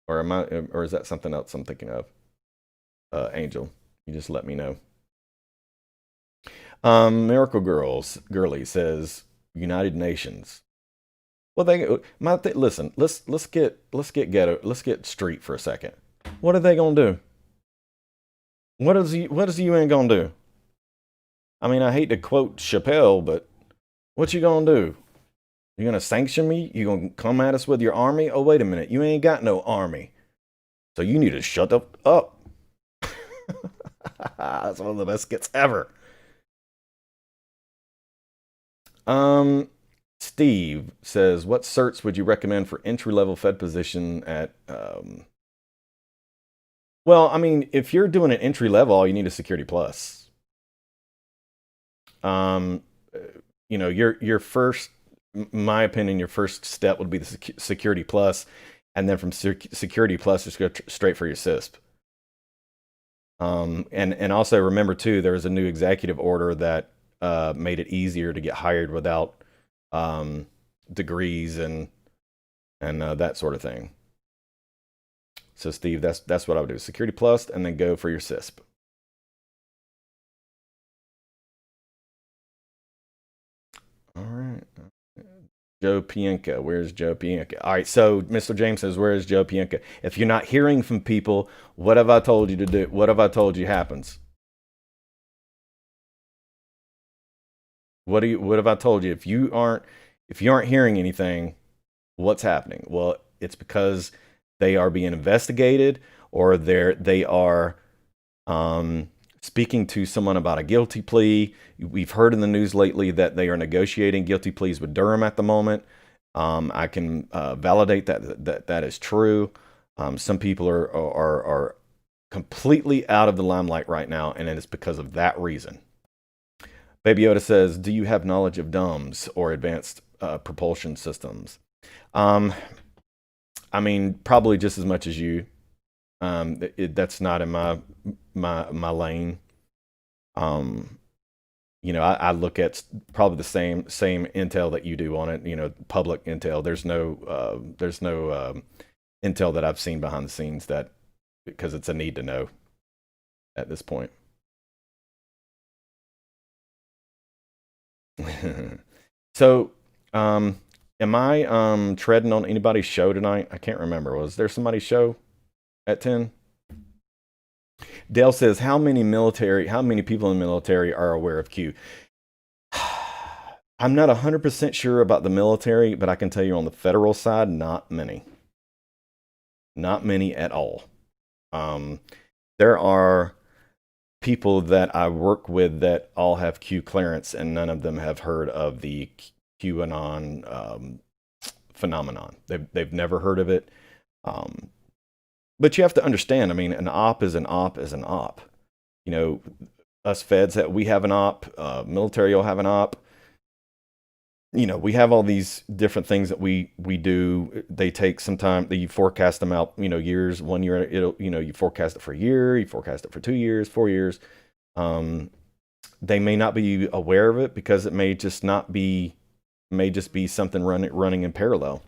Or is that something else I'm thinking of? Angel, you just let me know. Miracle Girly says United Nations. Well, listen. Let's get ghetto. Let's get street for a second. What are they gonna do? What is the UN gonna do? I mean, I hate to quote Chappelle, but what you gonna do? You gonna sanction me? You gonna come at us with your army? Oh, wait a minute. You ain't got no army. So you need to shut up. That's one of the best skits ever. Steve says, what certs would you recommend for entry-level Fed position at... Well, I mean, if you're doing an entry level, all you need is Security Plus. Your first... my opinion, your first step would be the Security Plus, and then from Security Plus, just go straight for your CISP. And also remember too, there was a new executive order that made it easier to get hired without degrees and that sort of thing. So Steve, that's what I would do. Security Plus, and then go for your CISP. All right. Joe Pienka. Where's Joe Pienka? All right. So Mr. James says, where is Joe Pienka? If you're not hearing from people, what have I told you to do? What have I told you happens? What have I told you? If you aren't hearing anything, what's happening? Well, it's because they are being investigated, or they are speaking to someone about a guilty plea. We've heard in the news lately that they are negotiating guilty pleas with Durham at the moment. I can validate that is true. Some people are completely out of the limelight right now, and it is because of that reason. Baby Yoda says, do you have knowledge of DUMBs or advanced propulsion systems? I mean, probably just as much as you. That's not in my lane. You know, I look at probably the same intel that you do on it. You know, public intel. There's no intel that I've seen behind the scenes, that because it's a need to know at this point. So, am I treading on anybody's show tonight? I can't remember. Was there somebody's show at 10? Dale says, how many people in the military are aware of Q? I'm not 100% sure about the military, but I can tell you on the federal side, not many. Not many at all. There are people that I work with that all have Q clearance, and none of them have heard of the QAnon phenomenon. They've never heard of it. But you have to understand, I mean, an op is an op is an op. You know, us feds, we have an op, military will have an op. You know, we have all these different things that we do. They take some time, you forecast them out, you know, years, 1 year, you forecast it for a year, you forecast it for 2 years, 4 years. They may not be aware of it because it may just be something running in parallel.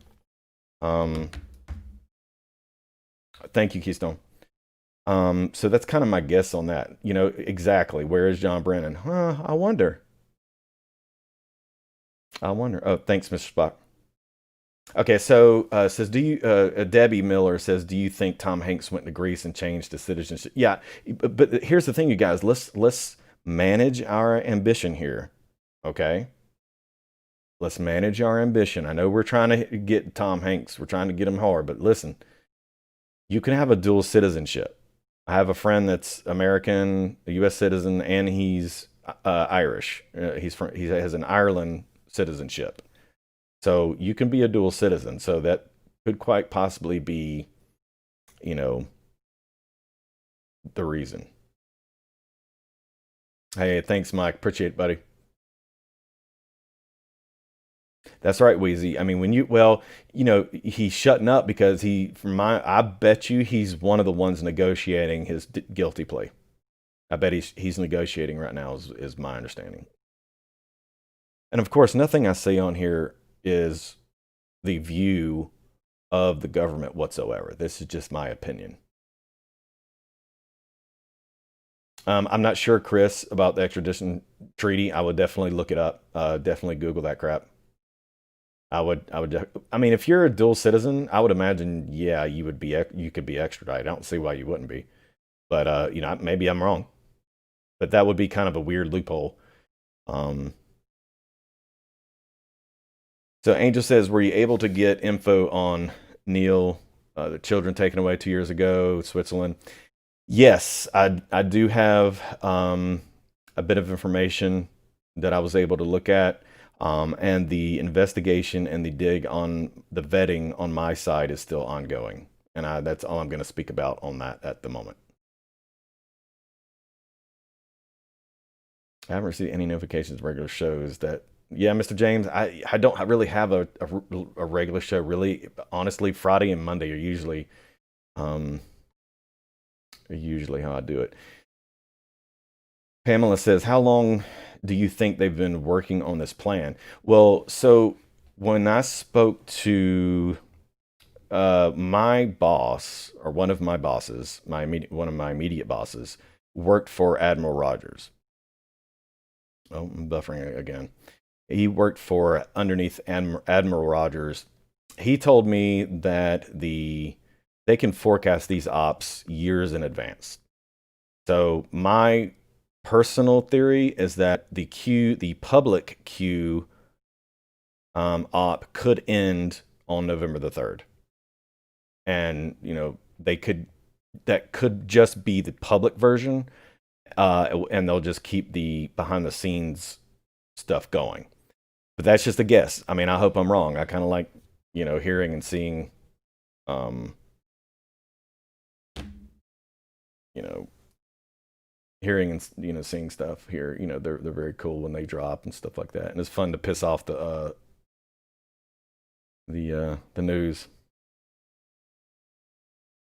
Thank you, Keystone. So that's kind of my guess on that. You know, exactly. Where is John Brennan? I wonder. Oh, thanks, Mr. Spock. Okay, so says, Debbie Miller says, do you think Tom Hanks went to Greece and changed his citizenship? Yeah, but here's the thing, you guys. Let's manage our ambition here. Okay. Let's manage our ambition. I know we're trying to get Tom Hanks. We're trying to get him hard, but listen. You can have a dual citizenship. I have a friend that's American, a U.S. citizen, and he's Irish. He has an Ireland citizenship. So you can be a dual citizen. So that could quite possibly be, you know, the reason. Hey, thanks, Mike. Appreciate it, buddy. That's right, Wheezy. I mean, he's shutting up because I bet you he's one of the ones negotiating his guilty plea. I bet he's negotiating right now, is my understanding. And of course, nothing I say on here is the view of the government whatsoever. This is just my opinion. I'm not sure, Chris, about the extradition treaty. I would definitely look it up. Definitely Google that crap. I mean, if you're a dual citizen, I would imagine, yeah, you could be extradited. I don't see why you wouldn't be, but you know, maybe I'm wrong, but that would be kind of a weird loophole. So Angel says, were you able to get info on Neil, the children taken away 2 years ago, Switzerland? Yes, I do have a bit of information that I was able to look at. And the investigation and the dig on the vetting on my side is still ongoing. And that's all I'm going to speak about on that at the moment. I haven't received any notifications of regular shows that, yeah, Mr. James, I don't really have a regular show. Really, honestly, Friday and Monday are usually how I do it. Pamela says, how long do you think they've been working on this plan? Well, so when I spoke to my boss, or one of my bosses, one of my immediate bosses, worked for Admiral Rogers. Oh, I'm buffering again. He worked for underneath Admiral Rogers. He told me that they can forecast these ops years in advance. So my personal theory is that the public Q op could end on November the 3rd. And, that could just be the public version. And they'll just keep the behind the scenes stuff going. But that's just a guess. I mean, I hope I'm wrong. I kind of like, hearing and seeing, hearing and seeing stuff here. They're very cool when they drop and stuff like that. And it's fun to piss off the news.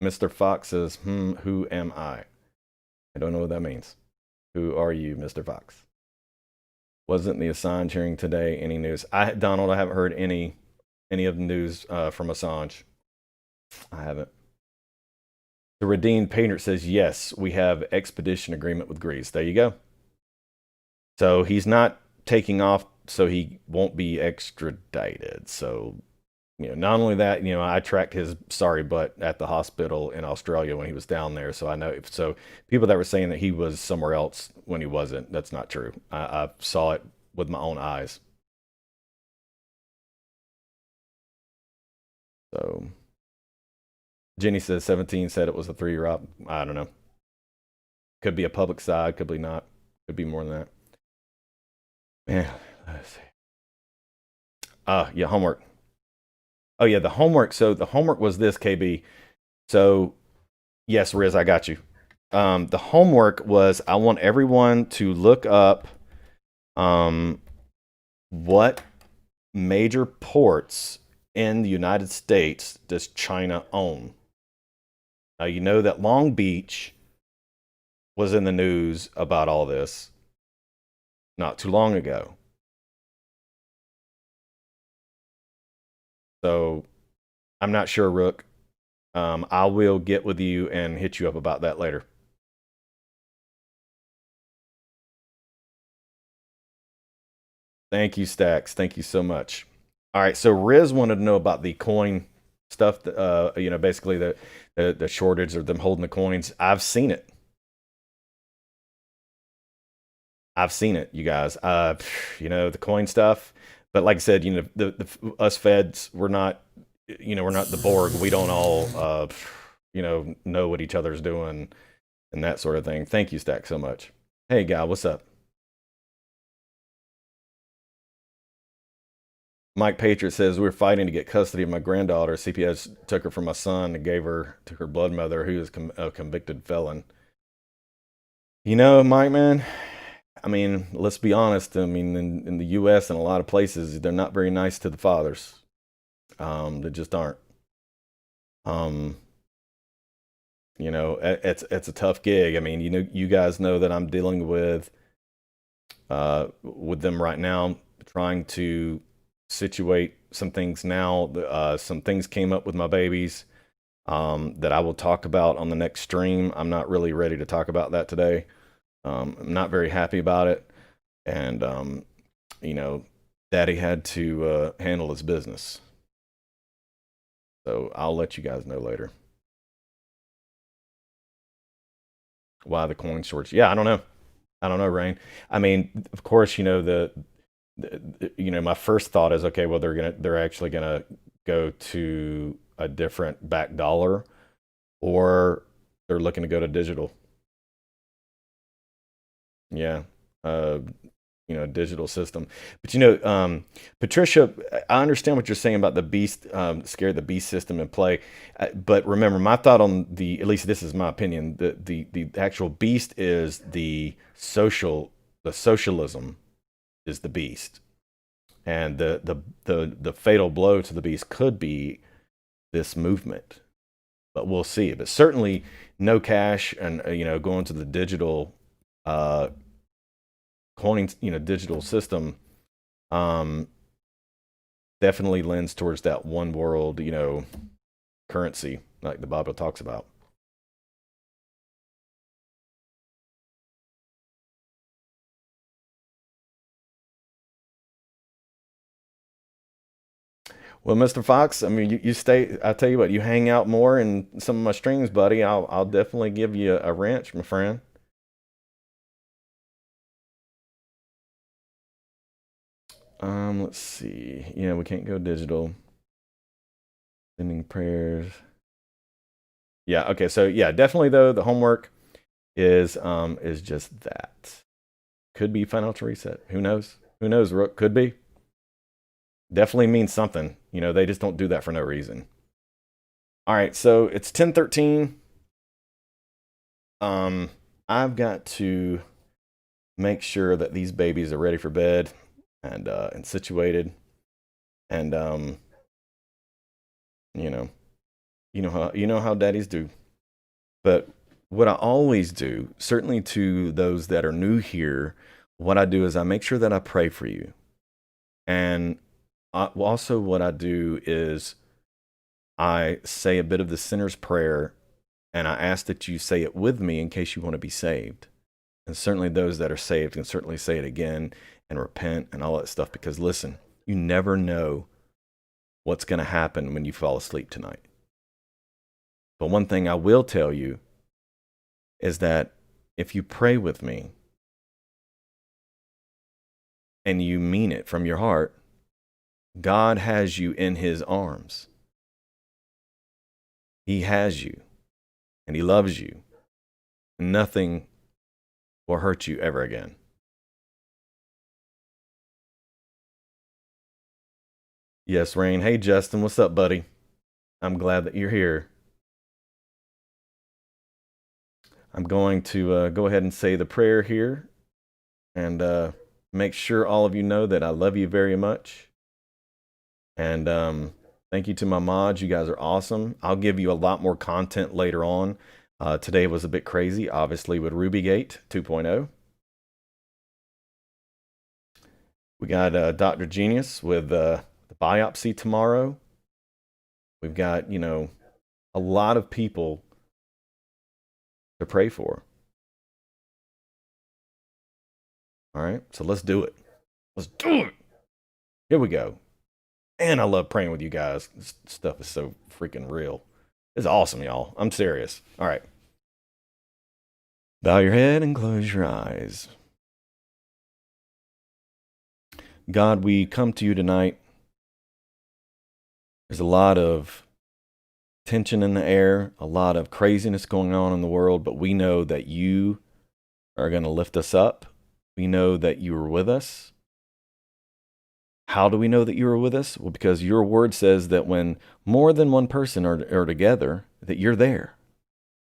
Mr. Fox says, who am I? I don't know what that means. Who are you, Mr. Fox? Wasn't the Assange hearing today any news? Donald, I haven't heard any of the news from Assange. I haven't. The Redeemed Painter says, yes, we have expedition agreement with Greece. There you go. So he's not taking off, so he won't be extradited. So, not only that, I tracked his sorry butt at the hospital in Australia when he was down there. So I know, so people that were saying that he was somewhere else when he wasn't, that's not true. I saw it with my own eyes. So Jenny says 17 said it was a 3-year op. I don't know. Could be a public side, could be not. Could be more than that. Man, let's see. Yeah, homework. Oh yeah, the homework. So the homework was this, KB. So yes, Riz, I got you. The homework was I want everyone to look up what major ports in the United States does China own? Now, you know that Long Beach was in the news about all this not too long ago. So I'm not sure, Rook. I will get with you and hit you up about that later. Thank you, Stacks. Thank you so much. All right, so Riz wanted to know about the coin stuff. Basically the shortage of them holding the coins. I've seen it. You guys. The coin stuff. But like I said, the us Feds, we're not the Borg. We don't all, know what each other's doing and that sort of thing. Thank you, Stack, so much. Hey, guy, what's up? Mike Patriot says, we're fighting to get custody of my granddaughter. CPS took her from my son and gave her to her blood mother, who is a convicted felon. Mike, man, I mean, let's be honest. I mean, in the U.S. and a lot of places, they're not very nice to the fathers. They just aren't. It's a tough gig. I mean, you guys know that I'm dealing with them right now, trying to situate some things now. Some things came up with my babies that I will talk about on the next stream. I'm not really ready to talk about that today. I'm not very happy about it. And, Daddy had to handle his business. So I'll let you guys know later. Why the coin shortage? Yeah, I don't know, Rain. I mean, of course, my first thought is, okay, well, they're actually gonna go to a different back dollar, or they're looking to go to digital. Yeah, digital system. But Patricia, I understand what you're saying about the beast, scare the beast system in play. But remember, my thought on at least this is my opinion, the actual beast is the socialism is the beast. And the fatal blow to the beast could be this movement. But we'll see. But certainly no cash and going to the digital coining, digital system definitely lends towards that one world, currency like the Bible talks about. Well, Mr. Fox, I mean, you stay. I tell you what, you hang out more in some of my streams, buddy. I'll definitely give you a wrench, my friend. Let's see. Yeah, we can't go digital. Sending prayers. Yeah. Okay. So yeah, definitely though the homework is just that. Could be financial reset. Who knows? Who knows? Rook, could be. Definitely means something. You know, they just don't do that for no reason. All right, so it's 10:13. I've got to make sure that these babies are ready for bed and situated, and you know how daddies do. But what I always do, certainly to those that are new here, what I do is I make sure that I pray for you, and also what I do is I say a bit of the sinner's prayer, and I ask that you say it with me in case you want to be saved. And certainly those that are saved can certainly say it again and repent and all that stuff, because listen, you never know what's going to happen when you fall asleep tonight. But one thing I will tell you is that if you pray with me and you mean it from your heart, God has you in his arms. He has you, and he loves you. Nothing will hurt you ever again. Yes, Rain. Hey, Justin. What's up, buddy? I'm glad that you're here. I'm going to go ahead and say the prayer here and make sure all of you know that I love you very much. And thank you to my mods. You guys are awesome. I'll give you a lot more content later on. Today was a bit crazy, obviously, with Rubygate 2.0. We got Dr. Genius with the biopsy tomorrow. We've got, a lot of people to pray for. All right, so let's do it. Let's do it. Here we go. And I love praying with you guys. This stuff is so freaking real. It's awesome, y'all. I'm serious. All right. Bow your head and close your eyes. God, we come to you tonight. There's a lot of tension in the air, a lot of craziness going on in the world, but we know that you are going to lift us up. We know that you are with us. How do we know that you are with us? Well, because your word says that when more than one person are together, that you're there.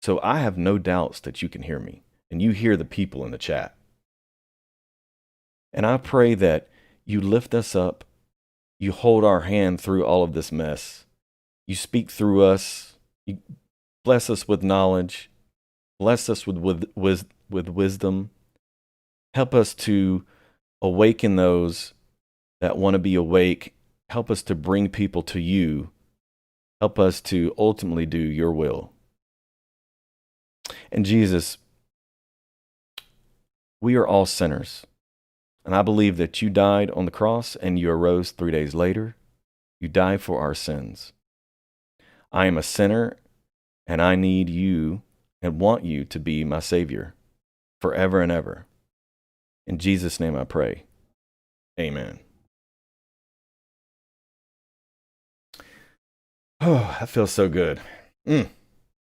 So I have no doubts that you can hear me, and you hear the people in the chat. And I pray that you lift us up. You hold our hand through all of this mess. You speak through us. You bless us with knowledge. Bless us with wisdom. Help us to awaken those that want to be awake. Help us to bring people to you. Help us to ultimately do your will. And Jesus, we are all sinners. And I believe that you died on the cross and you arose 3 days later. You died for our sins. I am a sinner and I need you and want you to be my Savior forever and ever. In Jesus' name I pray. Amen. Oh, that feels so good.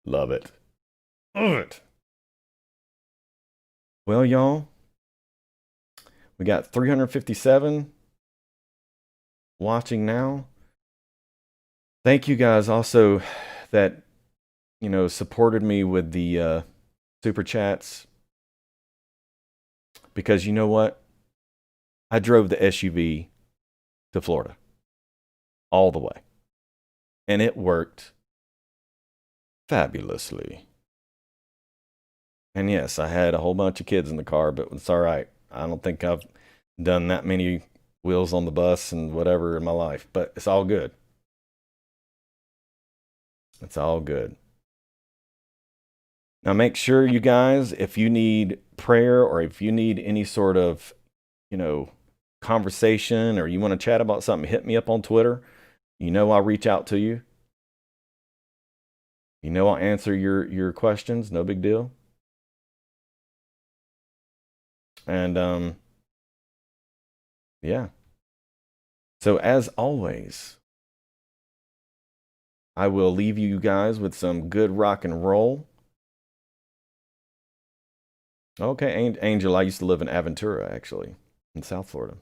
Love it. Love it. Well, y'all, we got 357 watching now. Thank you guys also that, supported me with the super chats. Because you know what? I drove the SUV to Florida all the way. And it worked fabulously. And yes, I had a whole bunch of kids in the car, but it's all right. I don't think I've done that many wheels on the bus and whatever in my life, but it's all good. It's all good. Now make sure you guys, if you need prayer or if you need any sort of, conversation, or you want to chat about something, hit me up on Twitter. I'll reach out to you. I'll answer your questions. No big deal. And yeah. So as always, I will leave you guys with some good rock and roll. Okay, Angel, I used to live in Aventura, actually, in South Florida.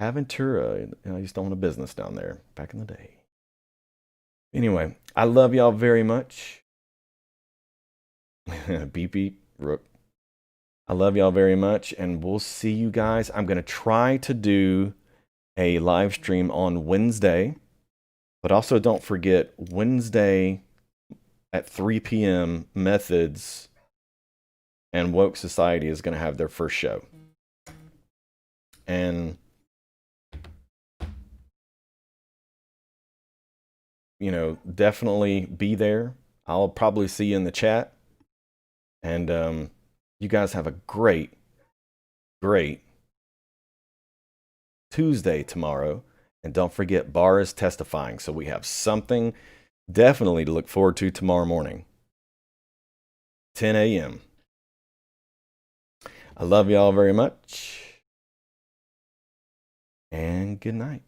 Aventura, I used to own a business down there back in the day. Anyway, I love y'all very much. Beep, beep, rook. I love y'all very much, and we'll see you guys. I'm going to try to do a live stream on Wednesday, but also don't forget, Wednesday at 3 p.m., Methods and Woke Society is going to have their first show. And, definitely be there. I'll probably see you in the chat. And you guys have a great, great Tuesday tomorrow. And don't forget, Bar is testifying. So we have something definitely to look forward to tomorrow morning. 10 a.m. I love y'all very much. And good night.